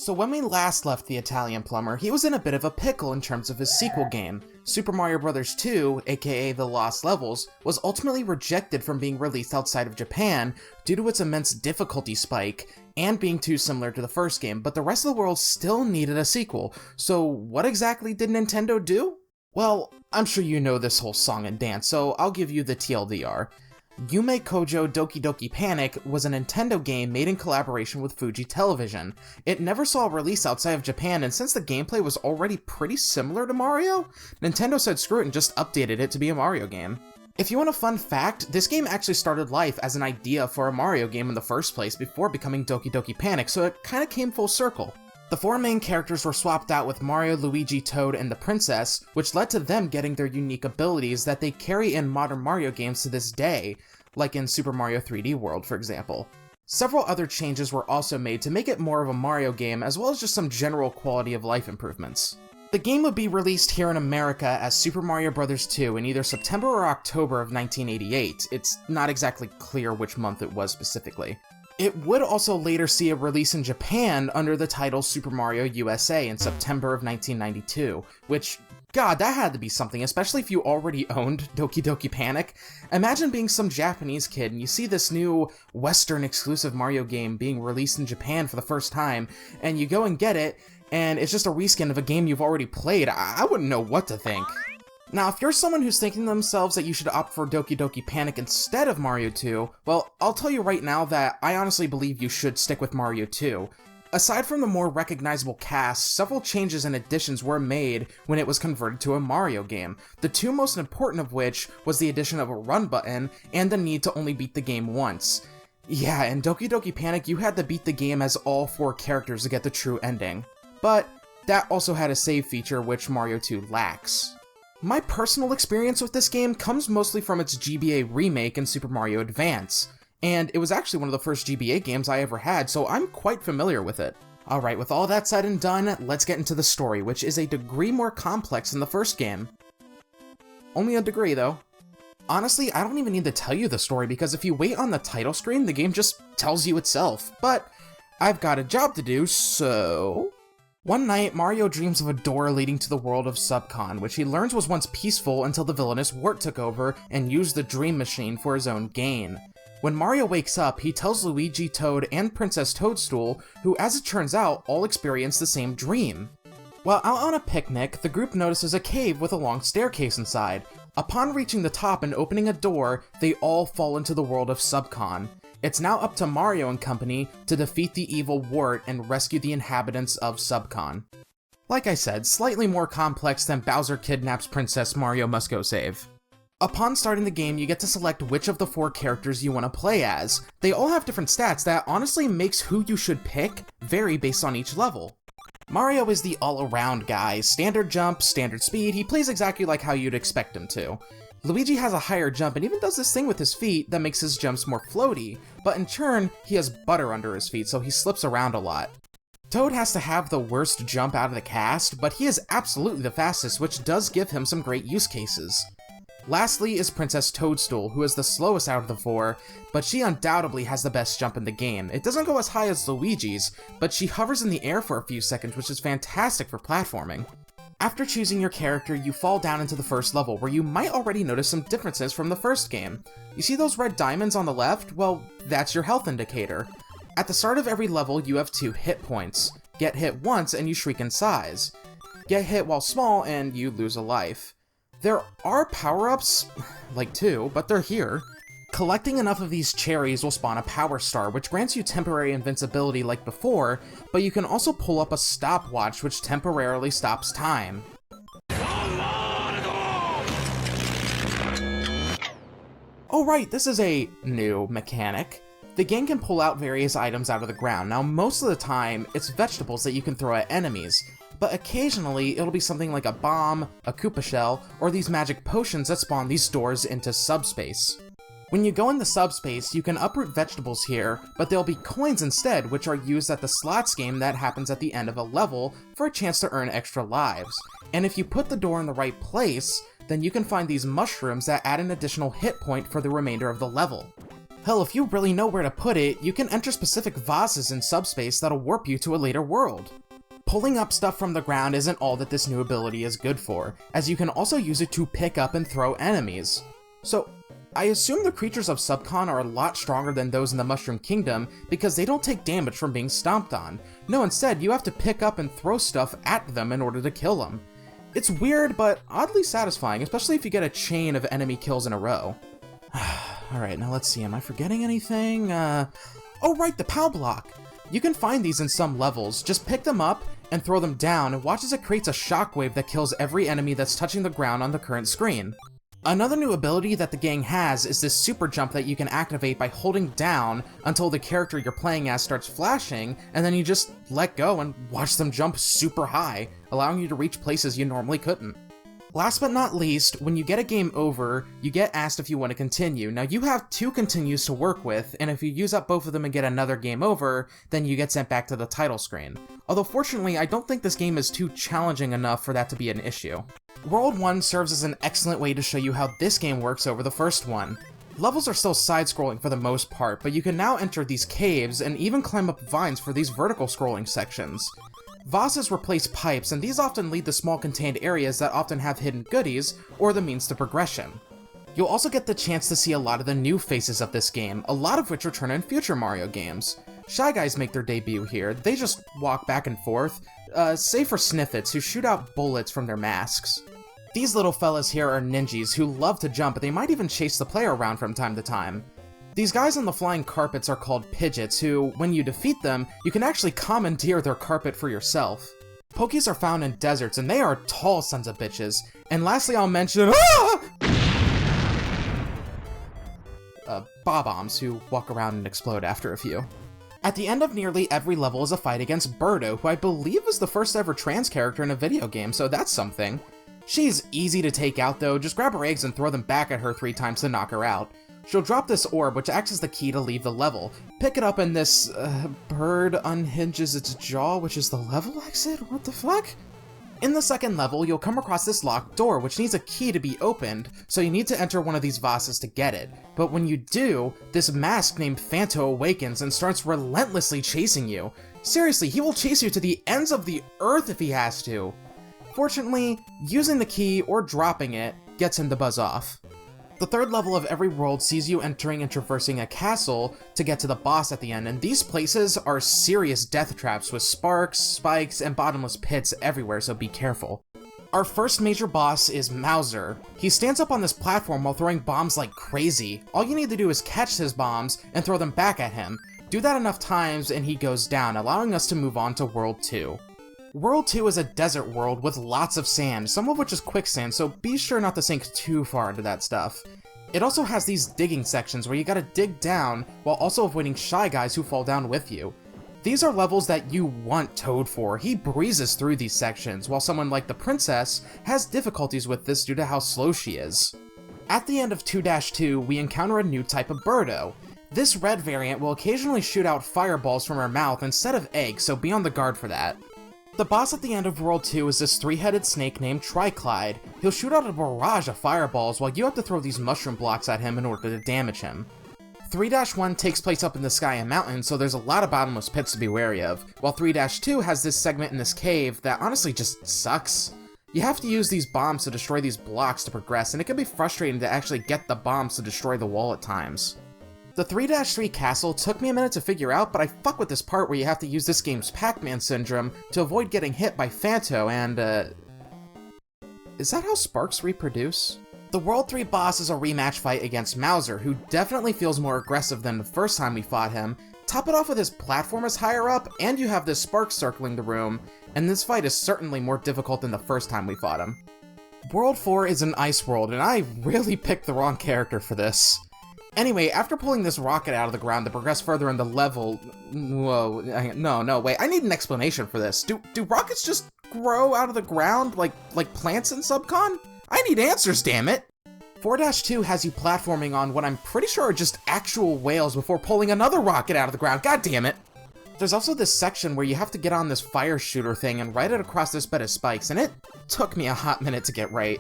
So when we last left the Italian plumber, he was in a bit of a pickle in terms of his sequel game. Super Mario Bros. 2, aka The Lost Levels, was ultimately rejected from being released outside of Japan due to its immense difficulty spike and being too similar to the first game, but the rest of the world still needed a sequel. So what exactly did Nintendo do? Well, I'm sure you know this whole song and dance, so I'll give you the TLDR. Yume Kojo Doki Doki Panic was a Nintendo game made in collaboration with Fuji Television. It never saw a release outside of Japan, and since the gameplay was already pretty similar to Mario, Nintendo said screw it and just updated it to be a Mario game. If you want a fun fact, this game actually started life as an idea for a Mario game in the first place before becoming Doki Doki Panic, so it kinda came full circle. The four main characters were swapped out with Mario, Luigi, Toad, and the Princess, which led to them getting their unique abilities that they carry in modern Mario games to this day, like in Super Mario 3D World, for example. Several other changes were also made to make it more of a Mario game, as well as just some general quality of life improvements. The game would be released here in America as Super Mario Bros. 2 in either September or October of 1988. It's not exactly clear which month it was specifically. It would also later see a release in Japan under the title Super Mario USA in September of 1992, which, god, that had to be something, especially if you already owned Doki Doki Panic. Imagine being some Japanese kid and you see this new Western exclusive Mario game being released in Japan for the first time, and you go and get it, and it's just a reskin of a game you've already played. I wouldn't know what to think. Now, if you're someone who's thinking to themselves that you should opt for Doki Doki Panic instead of Mario 2, well, I'll tell you right now that I honestly believe you should stick with Mario 2. Aside from the more recognizable cast, several changes and additions were made when it was converted to a Mario game, the two most important of which was the addition of a run button and the need to only beat the game once. Yeah, in Doki Doki Panic, you had to beat the game as all four characters to get the true ending. But that also had a save feature which Mario 2 lacks. My personal experience with this game comes mostly from its GBA remake in Super Mario Advance, and it was actually one of the first GBA games I ever had, so I'm quite familiar with it. Alright, with all that said and done, let's get into the story, which is a degree more complex than the first game. Only a degree, though. Honestly, I don't even need to tell you the story, because if you wait on the title screen, the game just tells you itself. But I've got a job to do, so... One night, Mario dreams of a door leading to the world of Subcon, which he learns was once peaceful until the villainous Wart took over and used the Dream Machine for his own gain. When Mario wakes up, he tells Luigi, Toad, and Princess Toadstool, who as it turns out, all experience the same dream. While out on a picnic, the group notices a cave with a long staircase inside. Upon reaching the top and opening a door, they all fall into the world of Subcon. It's now up to Mario and company to defeat the evil Wart and rescue the inhabitants of Subcon. Like I said, slightly more complex than Bowser kidnaps Princess Mario must go save. Upon starting the game, you get to select which of the four characters you want to play as. They all have different stats that honestly makes who you should pick vary based on each level. Mario is the all-around guy, standard jump, standard speed, he plays exactly like how you'd expect him to. Luigi has a higher jump and even does this thing with his feet that makes his jumps more floaty, but in turn, he has butter under his feet, so he slips around a lot. Toad has to have the worst jump out of the cast, but he is absolutely the fastest, which does give him some great use cases. Lastly is Princess Toadstool, who is the slowest out of the four, but she undoubtedly has the best jump in the game. It doesn't go as high as Luigi's, but she hovers in the air for a few seconds, which is fantastic for platforming. After choosing your character, you fall down into the first level, where you might already notice some differences from the first game. You see those red diamonds on the left? Well, that's your health indicator. At the start of every level, you have 2 hit points. Get hit once and you shrink in size. Get hit while small and you lose a life. There are power-ups, like 2, but they're here. Collecting enough of these cherries will spawn a Power Star, which grants you temporary invincibility like before, but you can also pull up a stopwatch which temporarily stops time. Oh right, this is a new mechanic. The game can pull out various items out of the ground. Now most of the time, it's vegetables that you can throw at enemies, but occasionally it'll be something like a bomb, a Koopa shell, or these magic potions that spawn these doors into subspace. When you go into subspace, you can uproot vegetables here, but there'll be coins instead, which are used at the slots game that happens at the end of a level for a chance to earn extra lives. And if you put the door in the right place, then you can find these mushrooms that add an additional hit point for the remainder of the level. Hell, if you really know where to put it, you can enter specific vases in subspace that'll warp you to a later world. Pulling up stuff from the ground isn't all that this new ability is good for, as you can also use it to pick up and throw enemies. So, I assume the creatures of Subcon are a lot stronger than those in the Mushroom Kingdom because they don't take damage from being stomped on. No, instead, you have to pick up and throw stuff at them in order to kill them. It's weird, but oddly satisfying, especially if you get a chain of enemy kills in a row. Alright, now let's see, am I forgetting anything? Oh right, the POW block! You can find these in some levels, just pick them up and throw them down and watch as it creates a shockwave that kills every enemy that's touching the ground on the current screen. Another new ability that the gang has is this super jump that you can activate by holding down until the character you're playing as starts flashing, and then you just let go and watch them jump super high, allowing you to reach places you normally couldn't. Last but not least, when you get a game over, you get asked if you want to continue. Now you have 2 continues to work with, and if you use up both of them and get another game over, then you get sent back to the title screen. Although fortunately, I don't think this game is too challenging enough for that to be an issue. World 1 serves as an excellent way to show you how this game works over the first one. Levels are still side-scrolling for the most part, but you can now enter these caves and even climb up vines for these vertical scrolling sections. Vases replace pipes, and these often lead to small contained areas that often have hidden goodies, or the means to progression. You'll also get the chance to see a lot of the new faces of this game, a lot of which return in future Mario games. Shy Guys make their debut here. They just walk back and forth, save for Sniffets, who shoot out bullets from their masks. These little fellas here are ninjas who love to jump, but they might even chase the player around from time to time. These guys on the flying carpets are called Pidgeots, who, when you defeat them, you can actually commandeer their carpet for yourself. Pokies are found in deserts, and they are tall sons of bitches. And lastly, I'll mention Bob-ombs, who walk around and explode after a few. At the end of nearly every level is a fight against Birdo, who I believe is the first ever trans character in a video game, so that's something. She's easy to take out though, just grab her eggs and throw them back at her 3 times to knock her out. She'll drop this orb, which acts as the key to leave the level. Pick it up and this, bird unhinges its jaw, which is the level exit? What the fuck? In the second level, you'll come across this locked door, which needs a key to be opened, so you need to enter one of these vases to get it. But when you do, this mask named Phanto awakens and starts relentlessly chasing you. Seriously, he will chase you to the ends of the earth if he has to. Fortunately, using the key or dropping it gets him to buzz off. The third level of every world sees you entering and traversing a castle to get to the boss at the end, and these places are serious death traps with sparks, spikes, and bottomless pits everywhere, so be careful. Our first major boss is Mauser. He stands up on this platform while throwing bombs like crazy. All you need to do is catch his bombs and throw them back at him. Do that enough times and he goes down, allowing us to move on to World 2. World 2 is a desert world with lots of sand, some of which is quicksand, so be sure not to sink too far into that stuff. It also has these digging sections where you gotta dig down while also avoiding Shy Guys who fall down with you. These are levels that you want Toad for. He breezes through these sections, while someone like the Princess has difficulties with this due to how slow she is. At the end of 2-2, we encounter a new type of Birdo. This red variant will occasionally shoot out fireballs from her mouth instead of eggs, so be on the guard for that. The boss at the end of World 2 is this 3-headed snake named Triclyde. He'll shoot out a barrage of fireballs while you have to throw these mushroom blocks at him in order to damage him. 3-1 takes place up in the sky and mountains, so there's a lot of bottomless pits to be wary of, while 3-2 has this segment in this cave that honestly just sucks. You have to use these bombs to destroy these blocks to progress, and it can be frustrating to actually get the bombs to destroy the wall at times. The 3-3 castle took me a minute to figure out, but I fuck with this part where you have to use this game's Pac-Man syndrome to avoid getting hit by Phanto and, is that how sparks reproduce? The World 3 boss is a rematch fight against Mauser, who definitely feels more aggressive than the first time we fought him. Top it off with his platform is higher up, and you have this spark circling the room, and this fight is certainly more difficult than the first time we fought him. World 4 is an ice world, and I really picked the wrong character for this. Anyway, after pulling this rocket out of the ground to progress further in the level... Whoa, no, wait, I need an explanation for this. Do rockets just grow out of the ground like plants in Subcon? I need answers, damn it! 4-2 has you platforming on what I'm pretty sure are just actual whales before pulling another rocket out of the ground, god damn it! There's also this section where you have to get on this fire shooter thing and ride it across this bed of spikes, and it took me a hot minute to get right.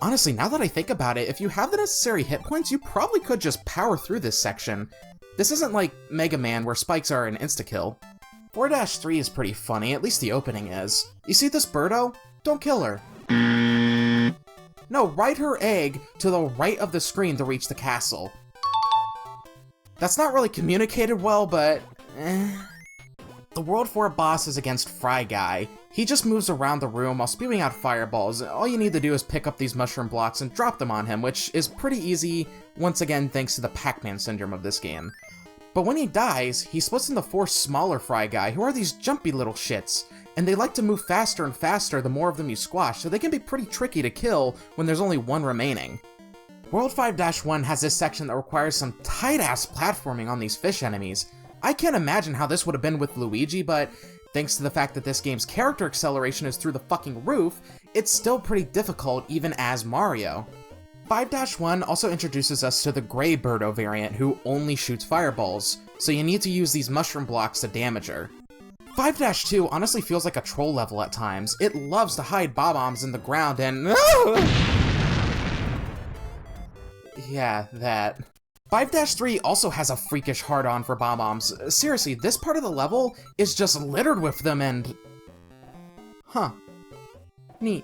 Honestly, now that I think about it, if you have the necessary hit points, you probably could just power through this section. This isn't like Mega Man where spikes are an insta-kill. 4-3 is pretty funny, at least the opening is. You see this Birdo? Don't kill her. No, ride her egg to the right of the screen to reach the castle. That's not really communicated well, but The World 4 boss is against Fry Guy. He just moves around the room while spewing out fireballs. All you need to do is pick up these mushroom blocks and drop them on him, which is pretty easy, once again thanks to the Pac-Man syndrome of this game. But when he dies, he splits into 4 smaller Fry Guy, who are these jumpy little shits, and they like to move faster and faster the more of them you squash, so they can be pretty tricky to kill when there's only one remaining. World 5-1 has this section that requires some tight-ass platforming on these fish enemies. I can't imagine how this would have been with Luigi, but thanks to the fact that this game's character acceleration is through the fucking roof, it's still pretty difficult even as Mario. 5-1 also introduces us to the Gray Birdo variant, who only shoots fireballs, so you need to use these mushroom blocks to damage her. 5-2 honestly feels like a troll level at times. It loves to hide bob-ombs in the ground and... Yeah, that. 5-3 also has a freakish hard-on for bob-ombs. Seriously, this part of the level is just littered with them and... Huh. Neat.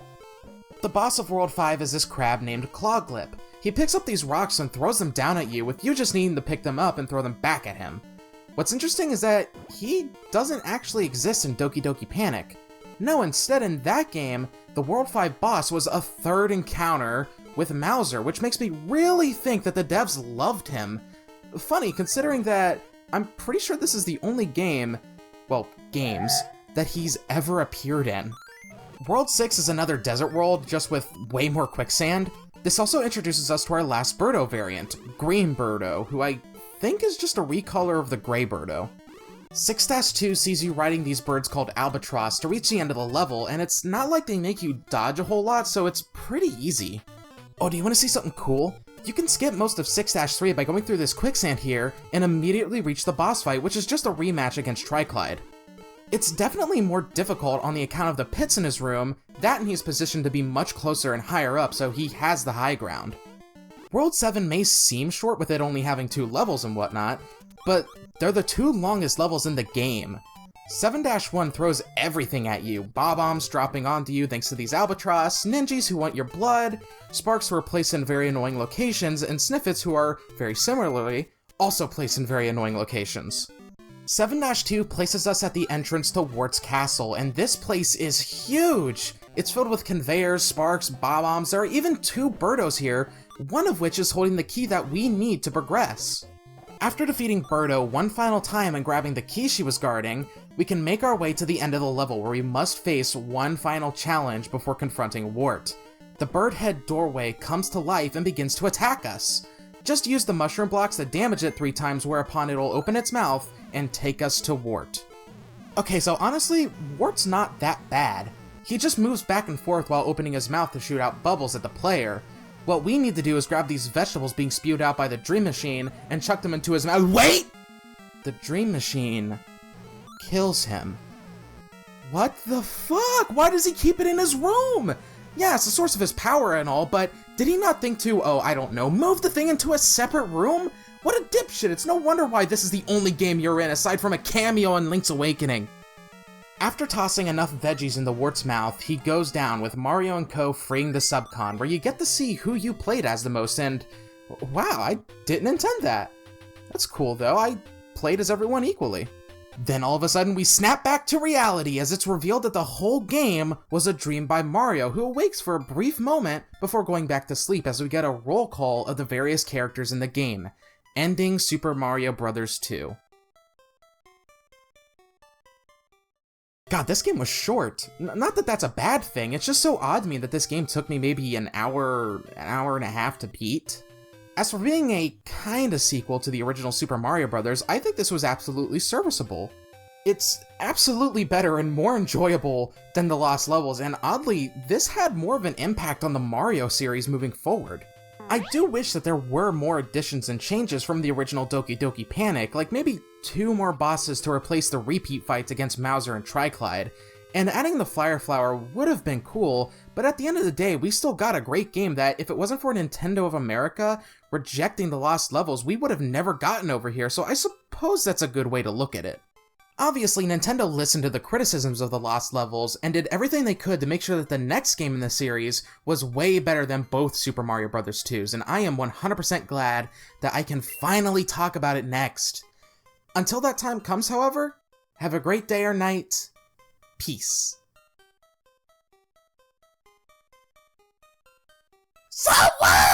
The boss of World 5 is this crab named Clawglip. He picks up these rocks and throws them down at you, with you just needing to pick them up and throw them back at him. What's interesting is that he doesn't actually exist in Doki Doki Panic. No, instead in that game, the World 5 boss was a third encounter with Mauser, which makes me really think that the devs loved him. Funny, considering that I'm pretty sure this is the only game, well, games, that he's ever appeared in. World 6 is another desert world, just with way more quicksand. This also introduces us to our last Birdo variant, Green Birdo, who I think is just a recolor of the Gray Birdo. 6-2 sees you riding these birds called Albatross to reach the end of the level, and it's not like they make you dodge a whole lot, so it's pretty easy. Oh, do you want to see something cool? You can skip most of 6-3 by going through this quicksand here, and immediately reach the boss fight, which is just a rematch against Triclyde. It's definitely more difficult on the account of the pits in his room, that and he's positioned to be much closer and higher up, so he has the high ground. World 7 may seem short with it only having 2 levels and whatnot, but they're the 2 longest levels in the game. 7-1 throws everything at you, bob-ombs dropping onto you thanks to these albatross, ninjas who want your blood, sparks who are placed in very annoying locations, and sniffets who are, very similarly, also placed in very annoying locations. 7-2 places us at the entrance to Wart's Castle, and this place is huge! It's filled with conveyors, sparks, bob-ombs, there are even 2 Birdos here, one of which is holding the key that we need to progress. After defeating Birdo one final time and grabbing the key she was guarding, we can make our way to the end of the level where we must face one final challenge before confronting Wart. The bird head doorway comes to life and begins to attack us. Just use the mushroom blocks to damage it 3 times, whereupon it'll open its mouth and take us to Wart. Okay, so honestly, Wart's not that bad. He just moves back and forth while opening his mouth to shoot out bubbles at the player. What we need to do is grab these vegetables being spewed out by the Dream Machine and chuck them into his mouth. Wait! The Dream Machine kills him. What the fuck? Why does he keep it in his room? Yeah, it's the source of his power and all, but did he not think to, oh, I don't know, move the thing into a separate room? What a dipshit! It's no wonder why this is the only game you're in, aside from a cameo in Link's Awakening. After tossing enough veggies into Wart's mouth, he goes down with Mario and Co. freeing the subcon, where you get to see who you played as the most, and wow, I didn't intend that. That's cool though, I played as everyone equally. Then all of a sudden we snap back to reality as it's revealed that the whole game was a dream by Mario, who awakes for a brief moment before going back to sleep as we get a roll call of the various characters in the game, ending Super Mario Bros. 2. God, this game was short. Not that that's a bad thing, it's just so odd to me that this game took me maybe an hour and a half to beat. As for being a kinda sequel to the original Super Mario Bros., I think this was absolutely serviceable. It's absolutely better and more enjoyable than the Lost Levels, and oddly, this had more of an impact on the Mario series moving forward. I do wish that there were more additions and changes from the original Doki Doki Panic, like maybe 2 more bosses to replace the repeat fights against Mauser and Triclyde, and adding the Fire Flower would have been cool, But at the end of the day, we still got a great game that, if it wasn't for Nintendo of America rejecting the lost levels, we would have never gotten over here, so I suppose that's a good way to look at it. Obviously, Nintendo listened to the criticisms of the lost levels and did everything they could to make sure that the next game in the series was way better than both Super Mario Bros. 2's, and I am 100% glad that I can finally talk about it next. Until that time comes, however, have a great day or night. Peace. Someone!